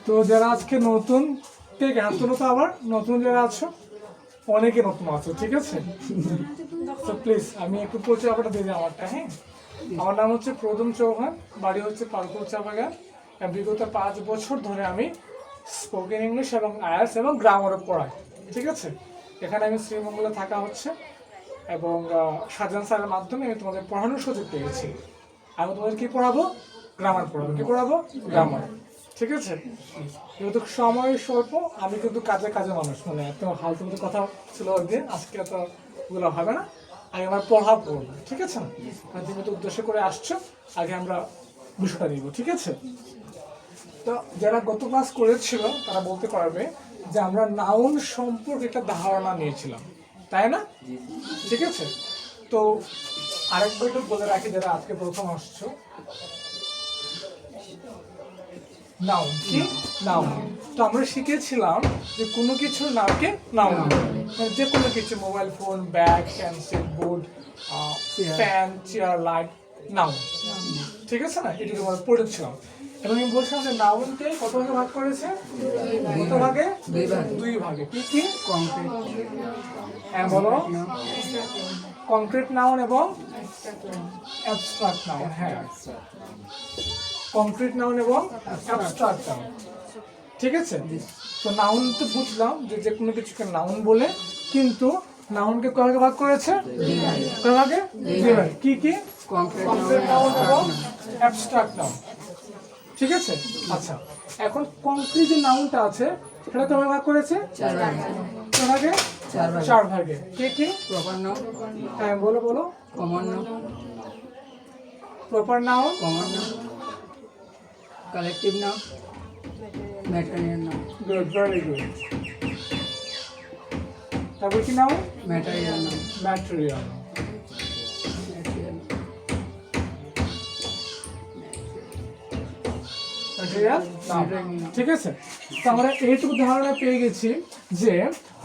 তো যারা আজকে নতুন, ঠিক নতুন তো আবার নতুন যারা আছো, অনেকে নতুন আছো, ঠিক আছে? তো প্লিজ আমি একটু পরিচয় আপনার দিয়ে দিই আমারটা, হ্যাঁ? আমার নাম হচ্ছে প্রদম চৌহান, বাড়ি হচ্ছে পালকুল চা বাগান। বিগত 5 বছর ধরে আমি স্পোকেন ইংলিশ এবং আইএলটিএস এবং গ্রামারও পড়াই, ঠিক আছে? এখানে আমি শ্রীমঙ্গলে থাকা হচ্ছে এবং শাহজাহান স্যারের মাধ্যমে আমি তোমাদের পড়ানোর সুযোগ পেয়েছি। আমি তোমাদের কি পড়াবো? গ্রামার পড়াবো। কি পড়াবো? গ্রামার, ঠিক আছে? যেহেতু সময় স্বল্প, আমি কিন্তু কাজে কাজে মানুষ, মানে এত হালতু কথা ছিল ওই আজকে এত ওগুলো হবে না। আমি আমার পড়া পড়বো, ঠিক আছে? আর তুমি তো উদ্দেশ্য করে আসছো, আগে আমরা বিষয়টা নিব, ঠিক আছে? তো যারা গত ক্লাস করেছিল তারা বলতে পারবে যে আমরা নাউন সম্পর্কে একটা ধারণা নিয়েছিলাম, তাই না? ঠিক আছে। তো আরেকবার একটু বলে রাখি যারা আজকে প্রথম আসছো, নাউন কি? নাউন। তো আমরা শিখেছিলাম যে কোনো কিছুর নামকে নাউন, মানে যে কোনো কিছু, mobile phone, bag, pencil, board, fan, chair, light, noun, ঠিক আছে না? এটি আমরা পড়েছিলাম এবং আমি বলছিলাম যে নাউনকে কত ভাগে ভাগ করেছে? কত ভাগে? দুই ভাগে। কি কি? কংক্রিট, হ্যাঁ বলো, কংক্রিট নাউন এবং অ্যাবস্ট্রাক্ট নাউন। হ্যাঁ, কংক্রিট নাউন এবং অ্যাবস্ট্রাক্ট নাউন, ঠিক আছে? তো নাউন তো বুঝলাম যে যে কোনো কিছুকে নাউন বলে, কিন্তু নাউনকে কয় ভাগে ভাগ করেছে? কয় ভাগে? দুই ভাগে। কি কি? কংক্রিট নাউন এবং অ্যাবস্ট্রাক্ট নাউন, ঠিক আছে? আচ্ছা, এখন কংক্রিট যে নাউনটা আছে সেটা কয় ভাগ করেছে? কয় ভাগে? চার ভাগে। কি কি? প্রপার নাউন, হ্যাঁ বলো বলো। Common noun, proper noun, common noun, collective noun, material noun. Good, very good. তারপর কি noun? Material noun, material, material, material noun, ঠিক আছে? তো আমরা এইটুকু ধারণা পেয়ে গেছি যে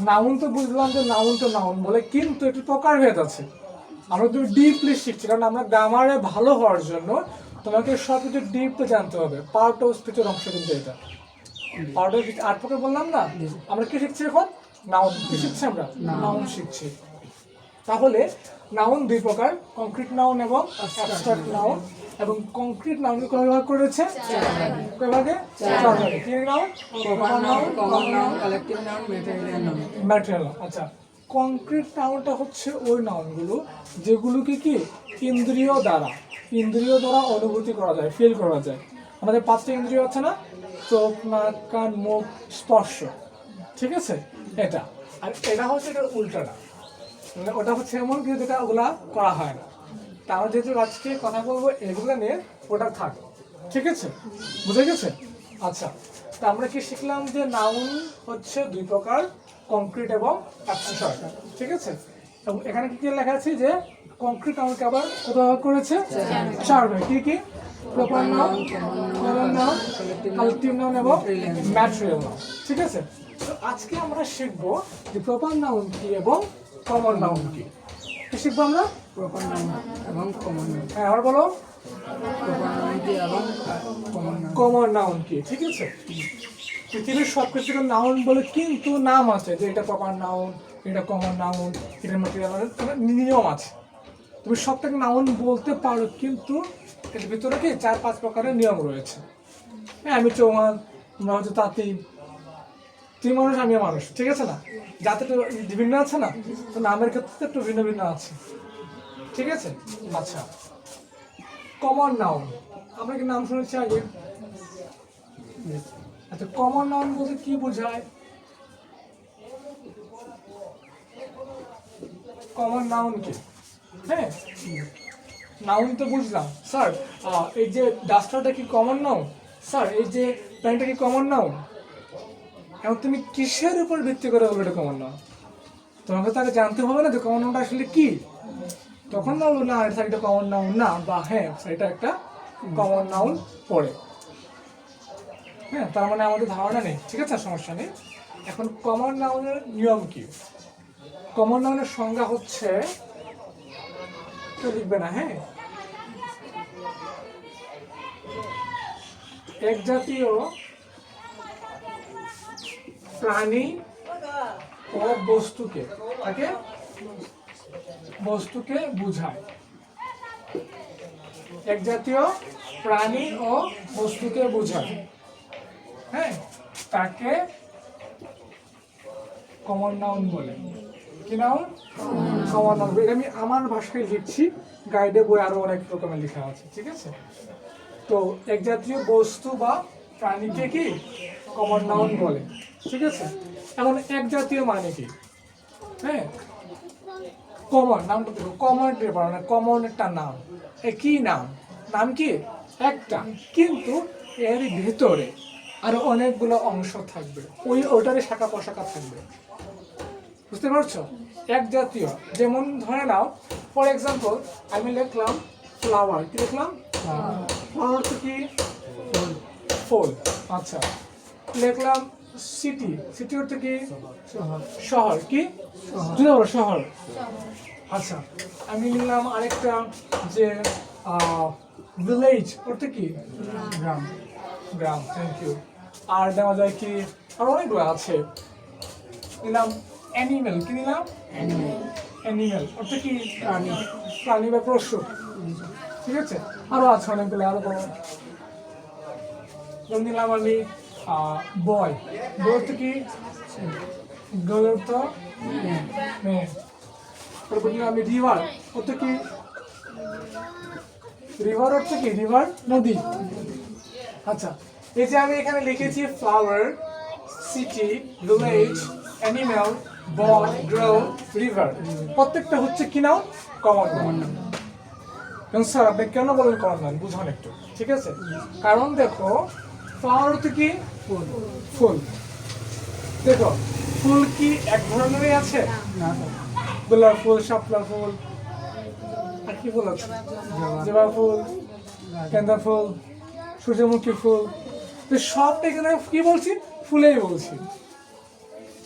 নাউন তো বুঝলাম যে নাউন তো নাউন বলে, কিন্তু একটু প্রকারভেদ আছে। আমরা তো ডিপলি শিখছি, কারণ আমরা গ্রামারে ভালো হওয়ার জন্য তোমাকে সব কিছু ডিপলি জানতে হবে। পার্ট অফ স্পিচের অংশ কিন্তু এটা। পার্ট অফ স্পিচ 8 প্রকার বললাম না? আমরা কি শিখছি এখন? নাউন। কি শিখছি আমরা? নাউন শিখছি। তাহলে নাউন দুই প্রকার, কংক্রিট নাউন এবং অ্যাবস্ট্রাক্ট নাউন। এবং কংক্রিট নাউনকে কয় ভাগ করেছে? কয় ভাগে? চার ভাগে। কি noun? Proper noun, common noun, collective noun, material noun. Material. আচ্ছা, কংক্রিট নাউনটা হচ্ছে ওই নাউনগুলো যেগুলোকে কি ইন্দ্রিয় দ্বারা অনুভূতি করা যায়, ফিল করা যায়। আমাদের 5টা ইন্দ্রিয় আছে না? চোখ, নাক, কান, মুখ, স্পর্শ, ঠিক আছে? এটা আর এটা হচ্ছে এটার উল্টাটা, মানে ওটা হচ্ছে এমন কিছু যেটা ওগুলা করা হয় না। তা আমরা যেহেতু আজকে কথা বলবো এগুলো নিয়ে, ওটা থাক, ঠিক আছে? বুঝে গেছে? আচ্ছা, তা আমরা কি শিখলাম যে নাউন হচ্ছে দুই প্রকার, কংক্রিট এবং অ্যাবস্ট্রাক্ট, ঠিক আছে? এবং এখানে কি কি লেখা আছে যে কংক্রিট নাউনকে আবার কত ভাগ করেছে? চার ভাগ। কি কি? Proper noun, common noun, collective noun এবং ম্যাটেরিয়াল নাউন, ঠিক আছে? তো আজকে আমরা শিখবো যে প্রপার নাউন কি এবং কমন নাউন কি। কি শিখবো আমরা? প্রপার নাউন এবং কমন নাউন। হ্যাঁ আবার বলো। প্রপার নাউন কি এবং কমন নাউন। কমন নাউন কি, ঠিক আছে? পৃথিবীর সব কিছুকে নাউন বলে, কিন্তু নাম আছে যে এটা প্রপার নাউন, এটা কমন নাউন, এটা ম্যাটেরিয়াল, নিয়ম আছে। তুমি সবটাকে নাউন বলতে পারো, কিন্তু এর ভিতরে কি 4-5 প্রকারের নিয়ম রয়েছে। হ্যাঁ, আমি চৌহান, তোমরা হচ্ছে তাঁতি, তুই মানুষ আমিও মানুষ, ঠিক আছে না? যাতে তো বিভিন্ন আছে না, তো নামের ক্ষেত্রে একটু ভিন্ন ভিন্ন আছে, ঠিক আছে? আচ্ছা, কমন নাউন আমরা কি নাম শুনেছি আগে? আচ্ছা, কমন নাউন বলতে কি বোঝায়? কমন নাউন কি? হ্যাঁ, নাউন তো বুঝলাম স্যার। এই যে ডাস্টারটা কি কমন নাউন? স্যার এই যে প্যান্টটা কি কমন নাউন? এখন তুমি কিসের উপর ভিত্তি করে বলবে এটা কমন নাউন? তোমাকে তাকে জানতে হবে না যে কমন নাউনটা আসলে কি, তখন না বলবো না এটা কমন নাউন না, বা হ্যাঁ এটা একটা কমন নাউন পড়ে। হ্যাঁ, তার মানে আমাদের ধারণা নেই, ঠিক আছে? সমস্যা নেই। এখন কমন নাউনের নিয়ম কি? কমন নাউনের সংজ্ঞা হচ্ছে, কেউ লিখবে না, হ্যাঁ, এক জাতীয় প্রাণী ও বস্তুকে তাকে বস্তুকে বোঝায়। এক জাতীয় প্রাণী ও বস্তুকে বোঝায়, হ্যাঁ, তাকে কমন নাউন বলে। কি নাউন? Common noun. এটা আমি আমার ভাষায় লিখছি, গাইডে বই আরো অনেক রকমের লেখা আছে, ঠিক আছে? তো এক জাতীয় বস্তু বা প্রাণীকে কি কমন নাউন বলে, ঠিক আছে? এখন এক জাতীয় মানে কি? হ্যাঁ, কমন নামটা দেখো, কমন ব্যাপার না, কমন একটা নাম। কি নাম? নাম কি একটা, কিন্তু এর ভিতরে আরো অনেকগুলো অংশ থাকবে, ওটারই শাখা প্রশাখা থাকবে, বুঝতে পারছো? এক জাতীয়, যেমন ধরে নাও ফর এক্সাম্পল আমি লিখলাম ফ্লাওয়ার। কি লিখলাম? ফ্লাওয়ার তো কি? ফুল। আচ্ছা, লিখলাম সিটি। সিটি অর্থ কি? শহর। কি? শহর। আচ্ছা, আমি নিলাম আরেকটা যে ভিলেজ অর্থ কি? গ্রাম। গ্রাম, থ্যাংক ইউ। আর দেওয়া যায় কি, আর অনেকগুলো আছে। নিলাম অ্যানিমেল। কি নিলাম? অ্যানিমেল অর্থ কি? প্রাণী। প্রাণী বা পশু, ঠিক আছে? আরো আছে অনেকগুলো, আরো বড়। নিলাম আমি বয়। বয় অর্থ কি? গার্ল অর্থ মেয়ে। তারপর নিলাম আমি রিভার অর্থ কি? রিভার অর্থ কি? রিভার নদী। আচ্ছা, এই যে আমি এখানে লিখেছি ফ্লাওয়ার, সিটি, ভিলেজ, অ্যানিমেল, বয়, গার্ল, রিভার, প্রত্যেকটা হচ্ছে কি নাম? কমন নাম। স্যার আপনি কেন বলেন কমন নাম? বুঝুন একটু, ঠিক আছে? কারণ দেখো, ফ্লাওয়ার অর্থ কি? ফুল। দেখো, ফুল কি এক ধরনেরই আছে? গোলাপ ফুল, শাপলা ফুল, আর কি ফুল আছে? জবা ফুল, গেন্দা ফুল, সূর্যমুখী ফুল। তো সবটা এখানে কি বলছি? ফুলেই বলছি।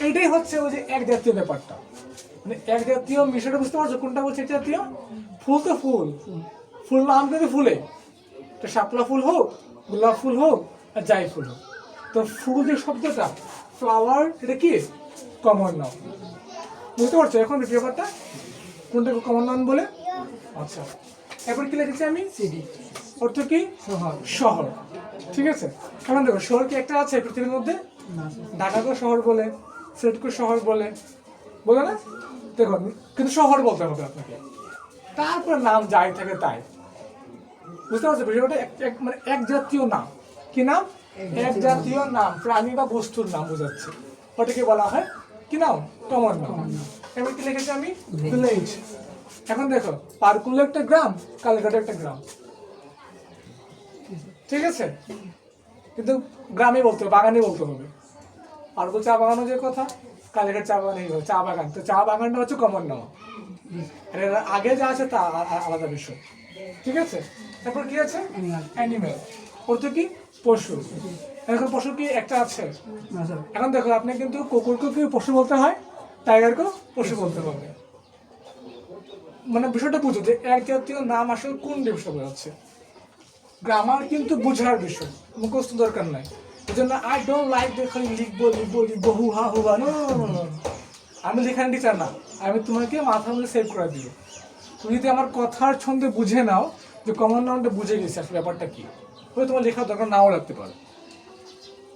এটাই হচ্ছে ওই যে এক জাতীয় ব্যাপারটা, মানে এক জাতীয় বিষয়টা বুঝতে পারছো? কোনটা বলছে এক জাতীয়? ফুল তো ফুল, ফুল নাম কিন্তু ফুলে, তো শাপলা ফুল হোক, গোলাপ ফুল হোক, আর যাই ফুল হোক, তো ফুল যে শব্দটা ফ্লাওয়ার, এটা কি কমন নাউন। বুঝতে পারছো এখন ব্যাপারটা? কোনটাকে কমন নাউন বলে? আচ্ছা, এরপর কি লিখেছি আমি? সিটি অর্থ কি? শহর। শহর, ঠিক আছে? এখন দেখো, শহর কি একটা আছে পৃথিবীর মধ্যে? ঢাকাকেও শহর বলে, সিলেটকেও শহর বলে, বলে না? দেখো, কিন্তু শহর বলতে হবে আপনাকে, তারপর নাম যাই থাকে তাই। বুঝতে পারছো বিষয়টা? মানে এক জাতীয় নাম। কি নাম? এক জাতীয় নাম, প্রাণী বা বস্তুর নাম বোঝাচ্ছে, ওটাকে বলা হয় কি নাম? কমন নাম। এবার কি লিখেছি আমি? ভিলেজ। এখন দেখো, পারকুলে একটা গ্রাম, কালীঘাটে একটা গ্রাম, ঠিক আছে? কিন্তু গ্রামে বলতে হবে, বাগানে বলতে হবে। পারকুল চা বাগানও যে কথা, কালীঘাট চা বাগান, চা বাগান, তো চা বাগানটা হচ্ছে কমন নাম। আগে যা আছে তা আলাদা বিষয়, ঠিক আছে? তারপর কি আছে? অ্যানিমেল অর্থ কি? পশু। এখন পশু কি একটা আছে? এখন দেখো, আপনি কিন্তু কুকুরকে কি পশু বলতে হয়, টাইগারকেও পশু বলতে হবে। মানে বিষয়টা বুঝো যে এক জাতীয় নাম আসলে কোন বিষয় বোঝাচ্ছে। গ্রামার কিন্তু বোঝার বিষয়, মুখস্থ দরকার নাই। এই জন্য আই ডোন্ট লাইক খালি লিখবো লিখবো লিখবো হু হা হু হা। আমি লেখার টিচার না, আমি তোমাকে মাথার মধ্যে সেভ করে দিব। তুমি যদি আমার কথার ছন্দে বুঝে নাও যে কমন নাউনটা বুঝে গেছে আসলে ব্যাপারটা কি, ওই তোমার লেখার দরকার নাও লাগতে পারে।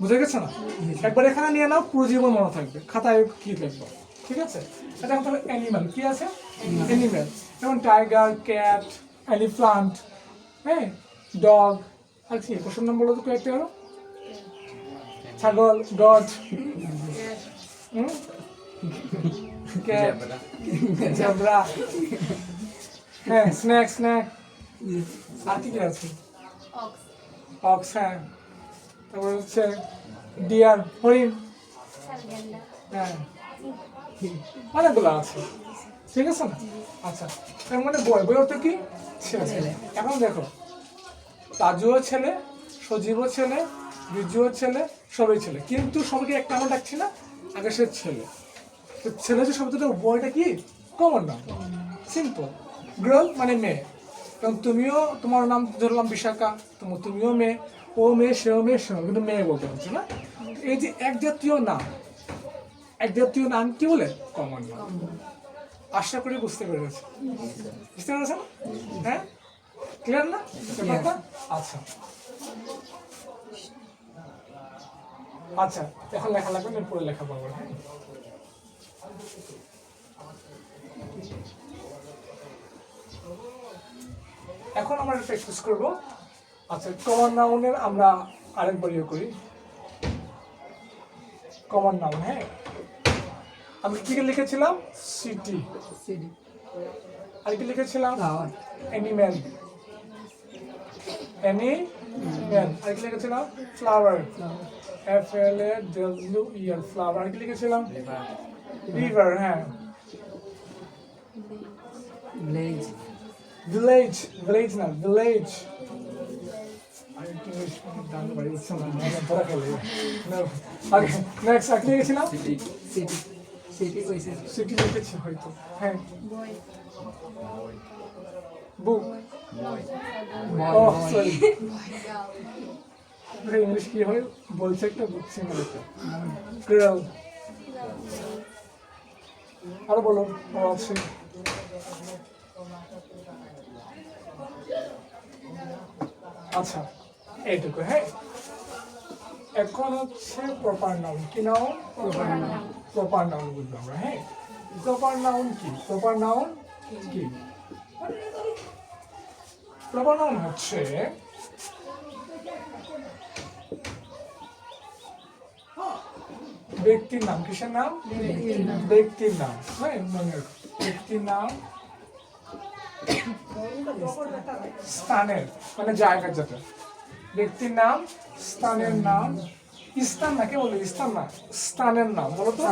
বুঝে গেছে না? একবার এখানে নিয়ে নাও, পুরো জীবন মনে থাকবে, খাতায় কি লিখবো, ঠিক আছে? এটা এখন তাহলে অ্যানিমাল। কি আছে? অ্যানিমাল। যেমন টাইগার, ক্যাট, এলিফ্যান্ট, হ্যাঁ, ডগ, আর কি পশুর নাম বলো তো কয়েকটা হলো? ছাগল, গজ, ক্যাট, জেব্রা, হ্যাঁ, স্ন্যাক, আর কি কি আছে? অক্স, হ্যাঁ, তারপর হচ্ছে ডিয়ার, হরিণ, হ্যাঁ, অনেকগুলো আছে, ঠিক আছে না? আচ্ছা, তার মানে বই অর্থ কি? ছেলে। এখন দেখো, তাজুও ছেলে, সজীবও ছেলে, বিজুও ছেলে, সবই ছেলে, কিন্তু সবাইকে একটা নাম ডাকছি না, আকাশের ছেলে। তো ছেলে যে শব্দটা, বয়টা কি কমন নাম, সিম্পল। গার্ল মানে মেয়ে, কারণ তুমিও, তোমার নাম ধরলাম বিশাখা, তুমিও মেয়ে, ও মেয়ে, সেও মেয়ে, সেও, কিন্তু মেয়ে বলতে হচ্ছে না। এই যে এক জাতীয় নাম, এক জাতীয় নাম কি বলে? Common noun. আশা করি বুঝতে পেরেছি। বুঝতে পেরেছেন? হ্যাঁ, ক্লিয়ার না ব্যাপারটা? আচ্ছা আচ্ছা, এখন লেখা লাগবে, এরপরে লেখা পাবো। হ্যাঁ, এখন আমরা প্র্যাকটিস করব। আচ্ছা, কমন নাউনের আমরা আরেকবার ইয়ে করি। কমন নাউন, হ্যাঁ, আমি কি লিখেছিলাম? সিটি। সিডি আর কি লিখেছিলাম? Flower animal. অ্যানিম্যাল। আর কি লিখেছিলাম? ফ্লাওয়ার। FLAWER, flower. আর কি লিখেছিলাম? রিভার। হ্যাঁ, ভিলেজ ভিলেজ। ভিলেজ না, ভিলেজ। নেক্সট আর কি লিখেছিলাম? সিটি সিটি কইছে সিটি লিখেছি হয়তো। হ্যাঁ, বুক। ও সরি, ইংলিশ কি হয় বলছে একটা বুঝছি না। গার্ল। আরো বলো, ও আছে। আচ্ছা, এইটুকু। হ্যাঁ, এখন হচ্ছে প্রপার নাউন। কি নাউন? প্রপার নাউন বুঝবো আমরা। হ্যাঁ, প্রপার নাউন কি? প্রপার নাউন কি? প্রপার নাউন হচ্ছে ব্যক্তির নাম। কিসের নাম? ব্যক্তির নাম। হ্যাঁ, মনে রাখো, ব্যক্তির নাম, স্থানের মানে জায়গা যেটা। ব্যক্তির নাম, স্থানের নাম। স্থান না, কে বলে স্থান না, স্থানের নাম। বলো তো,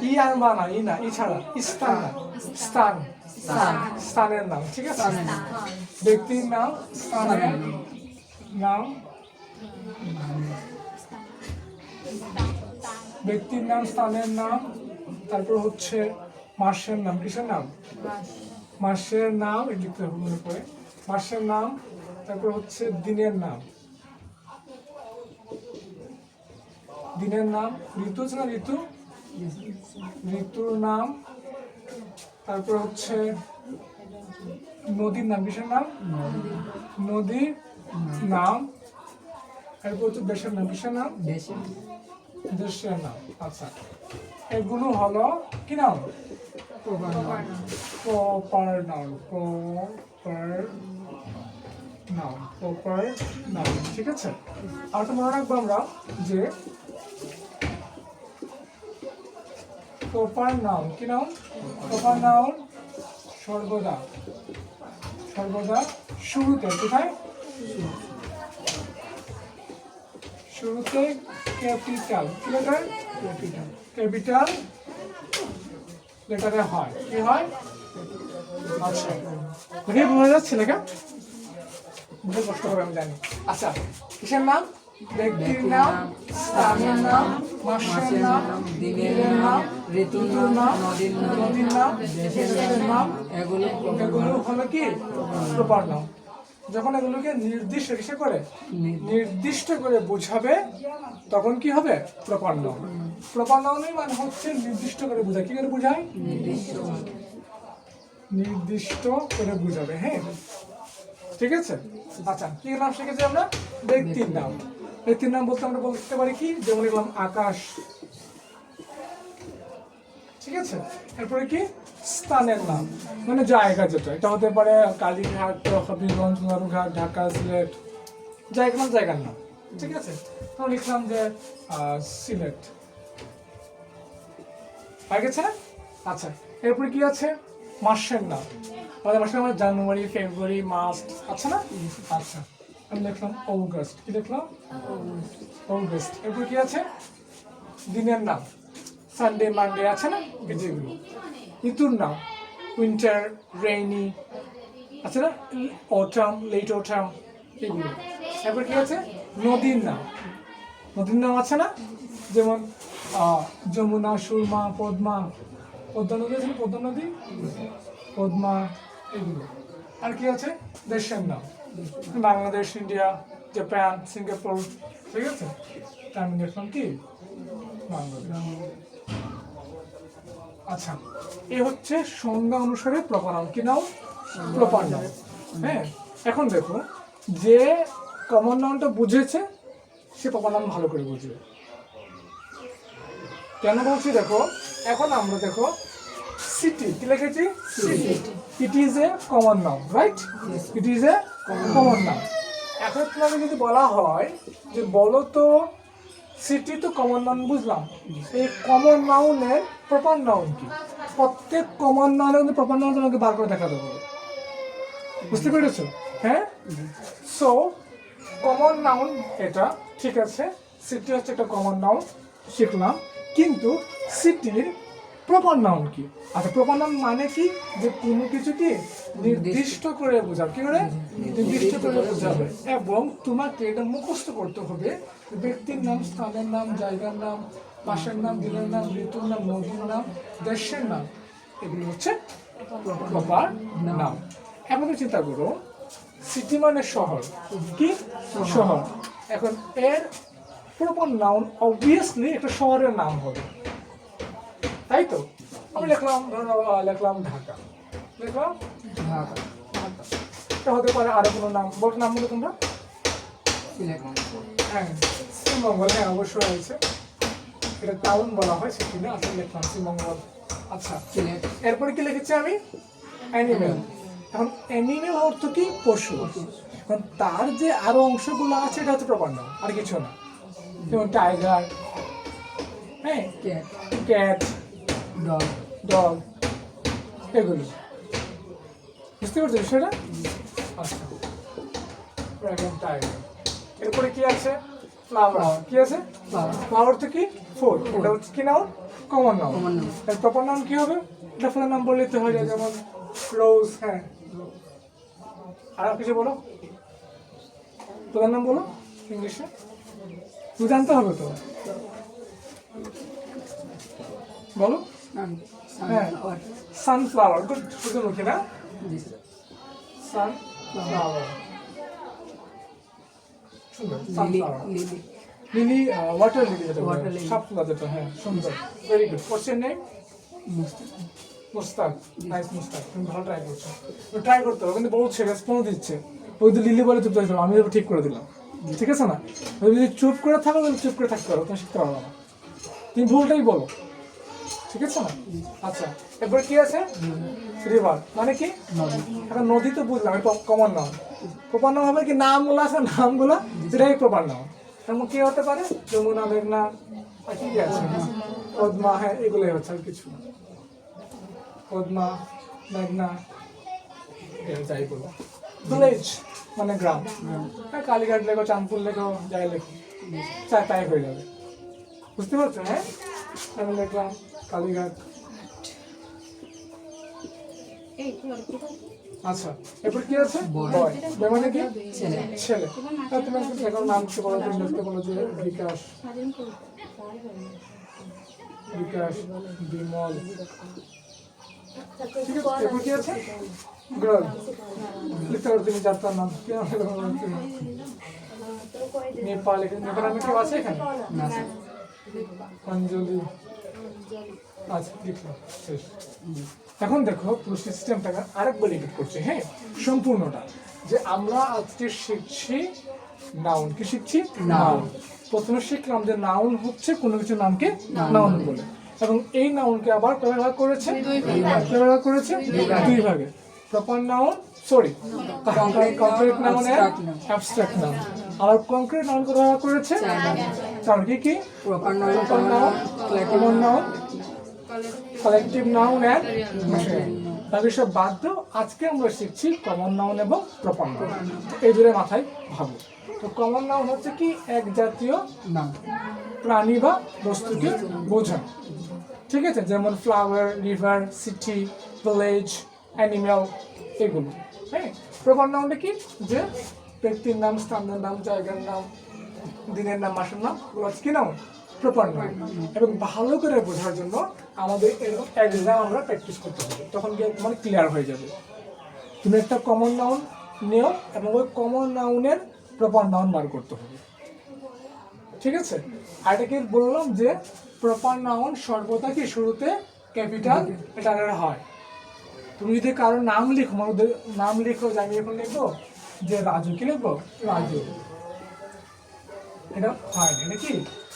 ই আনবা না, ই না, ই ছাড়া স্থান না, স্থান। স্থানের নাম, ঠিক আছে? ব্যক্তির নাম, স্থানের নাম। ব্যক্তির নাম, স্থানের নাম। তারপর হচ্ছে মাসের নাম। কিসের নাম? মাসের নাম। লিখতে হবে মনে করে, মাসের নাম। তারপর হচ্ছে দিনের নাম। দিনের নাম। ঋতু আছে না, ঋতু, ঋতুর নাম। তারপর হচ্ছে নদীর নাম। কিসের নাম? নদীর নাম। তারপর হচ্ছে দেশের নাম। কিসের নাম? দেশের নাম। আচ্ছা, এগুলো হলো কি নাম? Proper noun. Proper noun. Proper noun, ঠিক আছে? আর তো মনে রাখবো আমরা যে প্রপার নাউন কি নাউন? প্রপার নাউন সর্বদা সর্বদা শুরুতে, কোথায়? শুরুতে ক্যাপিটাল। কি লেটার? ক্যাপিটাল। ক্যাপিটাল লেটারে হয়। কি হয়? আচ্ছা, দেখে বোঝা যাচ্ছে লেখা? বুঝে কষ্ট হবে আমি জানি। আচ্ছা, কিসের নাম? ব্যক্তির নাম, স্থানের নাম, মাসের নাম, দিনের নাম, ঋতুর নাম, নদীর নাম, দেশের নাম। এগুলো হলো কি? প্রপার নাম। যখন এগুলোকে নির্দিষ্ট করে বোঝাবে তখন কি হবে? Proper noun. প্রপার নাউনের মানে হচ্ছে নির্দিষ্ট করে বোঝায়। কি করে বোঝায়? নির্দিষ্ট করে বোঝাবে। হ্যাঁ, ঠিক আছে? আচ্ছা, কি নাম শিখেছি আমরা? ব্যক্তির নাম। ব্যক্তির নাম বলতে আমরা বলতে পারি কি? যেমন লিখলাম আকাশ, ঠিক আছে? এরপরে কি? স্থানের নাম মানে জায়গা যেটা। এটা হতে পারে কালীঘাট, হবিগঞ্জ, সোনারঘাট, ঢাকা, সিলেট। জায়গার নাম, ঠিক আছে? আমরা লিখলাম যে সিলেট। হয়ে গেছে না? আচ্ছা, এরপরে কি আছে? মাসের নাম। আমাদের মাসের নাম জানুয়ারি, ফেব্রুয়ারি, মার্চ, আচ্ছা না? আচ্ছা, আমি লিখলাম অগস্ট। কি লিখলাম? অগস্ট। এরপরে কি আছে? দিনের নাম, সানডে, মানডে, আছে না? যেগুলো। ঋতুর নাম, উইন্টার, রেইনি, আছে না? অটাম, লেট অটাম, এগুলো। এরপর কি আছে? নদীর নাম। নদীর নাম আছে না? যেমন যমুনা, সুরমা, পদ্মা। পদ্মা নদী আছে না? পদ্মা নদী, পদ্মা, এগুলো। আর কি আছে? দেশের নাম, বাংলাদেশ, ইন্ডিয়া, জাপান, সিঙ্গাপুর, ঠিক আছে? আমি দেখলাম কি? বাংলাদেশ। আচ্ছা, এ হচ্ছে সংজ্ঞা অনুসারে প্রপার নাউন। কি নাউন? Proper noun. হ্যাঁ, এখন দেখো, যে কমন নাউনটা বুঝেছে সে প্রপার নাউন ভালো করে বুঝবে। কেন বলছি দেখো, এখন আমরা দেখো সিটি কি লিখেছি? City. It is a common noun, right? It is a common noun. এখন তোমাকে যদি বলা হয় যে বলো তো সিটি তো কমন নাউন বুঝলাম, এই কমন নাউনের প্রপার নাউন কি? প্রত্যেক কমন নাউনের কিন্তু প্রপার নাউন তোমাকে বার করে দেখাতে হবে। বুঝতে পেরেছো? হ্যাঁ। সো কমন নাউন এটা, ঠিক আছে, সিটি হচ্ছে একটা কমন নাউন, শিখলাম। কিন্তু সিটির প্রপার নাউন কি? আচ্ছা, প্রপার নাউন মানে কি? যে কোনো কিছুকে নির্দিষ্ট করে বোঝাবে। কি করে? নির্দিষ্ট করে বোঝাবে। এবং তোমাকে এটা মুখস্থ করতে হবে। ব্যক্তির নাম, স্থানের নাম, জায়গার নাম, মাসের নাম, দিনের নাম, ঋতুর নাম, নদীর নাম, দেশের নাম, এগুলো হচ্ছে প্রপার নাউন। এখন চিন্তা করো, সিটি মানে শহর। কি? শহর। এখন এর প্রপার নাউন অবভিয়াসলি একটা শহরের নাম হবে, তাই তো? আমি লিখলাম, ধরো লিখলাম ঢাকা, লিখলাম ঢাকা, ঢাকা। এটা হতে পারে আরো কোনো নাম। বলো নাম বলো তোমরা। সিলেট, হ্যাঁ, শ্রীমঙ্গল। হ্যাঁ, অবশ্যই আছে, এটা টাউন বলা হয়, সেটি না। আসলে লিখলাম শ্রীমঙ্গল। আচ্ছা, সিলেট, এরপরে কি লিখেছি আমি? অ্যানিমেল। এখন অ্যানিমেল অর্থ কি? পশু। এখন তার যে আরো অংশগুলো আছে এটা হচ্ছে প্রপার নাউন, আর কিছু না। যেমন টাইগার, হ্যাঁ, ক্যাট, ক্যাট, ডগ, ডগ, এগুলো। বুঝতে পারছো বিষয়টা? আচ্ছা, টাইগার। এরপরে কি আছে? ফ্লাওয়ার। কি আছে? ফ্লাওয়ার তো কি? ফুল। এটা হচ্ছে কি noun? Common noun. Common noun, এর প্রপার নাউন কি হবে? এটা ফুলের নাম বললেই তো হয়ে যায়, যেমন রোজ। হ্যাঁ, আর কিছু বলো, ফুলের নাম বলো ইংলিশে, তুমি জানতে হবে তো, বলো। হ্যাঁ, সানফ্লাওয়ার, সানফ্লাওয়ার। গুড, সূর্যমুখী না? জি, সানফ্লাওয়ার। সুন্দর, lily, sunflower. Lily, lily, water lily যেটা বলে, Water lily. সাপ ফুলা যেটা। হ্যাঁ, সুন্দর, very good. What's your name? Mushtaq, Mushtaq. Nice Mushtaq, তুমি ভালো ট্রাই করছো। তুমি ট্রাই করতে হবে, কিন্তু বলছে, রেসপন্স দিচ্ছে। ওই তো লিলি বলে চুপ করে দিলাম, আমি এবার ঠিক করে দিলাম। ঠিক আছে না? তুমি যদি চুপ করে থাকো তাহলে চুপ করে থাকতে পারো, তুমি শিখতে পারবো না। তুমি ভুলটাই বলো, ঠিক আছে না? আচ্ছা, এরপরে কি আছে? রিভার মানে কি? নদী, এখন নদী তো বুঝলাম, এটা কমন নাউন। প্রপার নাউন হবে কি? নামগুলো আছে, নামগুলো, সেটাই প্রপার নাউন। তেমন কি হতে পারে? যমুনা, মেঘনা, আর কি কি আছে? পদ্মা। হ্যাঁ, এগুলোই হচ্ছে, আর কিছু না। পদ্মা, মেঘনা, যাই বলো। ভিলেজ মানে গ্রাম। হ্যাঁ, কালীঘাট লেখো, চাঁদপুর লেখো, যাই লেখো, তাই হয়ে যাবে। বুঝতে পারছো? হ্যাঁ, আমি লিখলাম কালীঘাট। আচ্ছা, এরপর কি আছে? Boy. বয়। বয় মানে কি? ছেলে, ছেলে। তা তুমি এখন নাম কি বলো? তুমি লিখতে বলো যে বিকাশ, বিকাশ, বিমল। ঠিক আছে, এরপর কি আছে? গার্ল। লিখতে পারো তুমি যার তার নাম। কি নাম লিখতে পারো তুমি? নেপাল। নেপাল নামে কেউ আছে এখানে? না, অঞ্জলি। আচ্ছা, লিখলাম, শেষ। এখন দেখো পুরো সিস্টেমটাকে আরেকবার রিপিট করছি, হ্যাঁ, সম্পূর্ণটা। যে আমরা আজকে শিখছি নাউন। কি শিখছি? নাউন। প্রথমে শিখলাম যে নাউন হচ্ছে কোনো কিছু নামকে নাউন বলে, এবং এই নাউনকে আবার কয় ভাগ করেছে? কয় ভাগ করেছে? দুই ভাগে। Proper noun, sorry, concrete noun and abstract noun. আর কংক্রিট নাউন কয় ভাগ করেছে? চার। কি কি? Proper noun, proper noun, common noun, collective noun and material. তাহলে সব বাদ দাও, আজকে আমরা শিখছি কমন নাউন এবং প্রপার নাউন। এই দুটো মাথায় ভাবো। তো কমন নাউন হচ্ছে কি? এক জাতীয় নাম, প্রাণী বা বস্তুকে বোঝায়, ঠিক আছে? যেমন flower, river, city, village, animal, এগুলো। হ্যাঁ, প্রপার নাউনটা কি? যে ব্যক্তির নাম, স্থানের নাম, জায়গার নাম, দিনের নাম, মাসের নাম, এগুলো হচ্ছে কি নাউন? Proper noun. এবং ভালো করে বোঝার জন্য আমাদের এরকম এক্সাম আমরা প্র্যাকটিস করতে হবে, তখন গিয়ে তোমার ক্লিয়ার হয়ে যাবে। তুমি একটা কমন নাউন নিও এবং ওই কমন নাউনের প্রপার নাউন বার করতে হবে, ঠিক আছে? আর এটাকে বললাম যে প্রপার নাউন সর্বদা কি শুরুতে ক্যাপিটাল লেটারের হয়। তুমি যদি কারোর নাম লিখো, মানে ওদের নাম লিখো, যে আমি এখন লিখবো যে রাজু, কি লিখবো? রাজু। এটা হয় না, এটা কি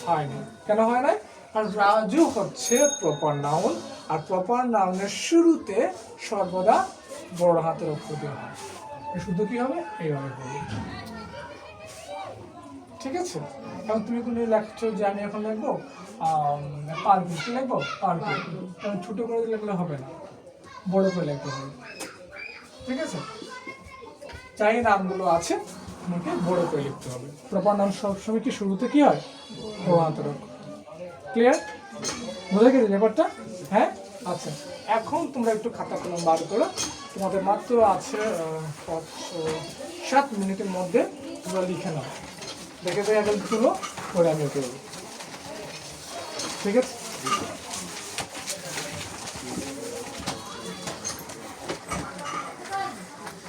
হয় না। কেন হয় না? কারণ রাজু হচ্ছে প্রপার নাউন, আর প্রপার নাউনের শুরুতে সর্বদা বড় হাতের অক্ষর দিয়ে হয়। শুধু কি হবে? এইভাবে হবে। ঠিক আছে? এখন তুমি কোনো লেখছো যে আমি এখন লিখবো পারবি, কি লিখবো? পারবি। কারণ ছোট করে লিখলে হবে না, বড় করে লিখতে হবে। ঠিক আছে? যাই নামগুলো আছে তোমাকে বড় করে লিখতে হবে। প্রপার নাম সবসময় কি শুরুতে কি হয়? বড় হাতের অক্ষর। ক্লিয়ার? বুঝে গেছে ব্যাপারটা? হ্যাঁ, আচ্ছা। এখন তোমরা একটু খাতা কলম বার করো। তোমাদের মাত্র আছে 7 মিনিটের মধ্যে তোমরা লিখে নাও। দেখে দেখে একদম তুলো করে আমি করবো। ঠিক আছে?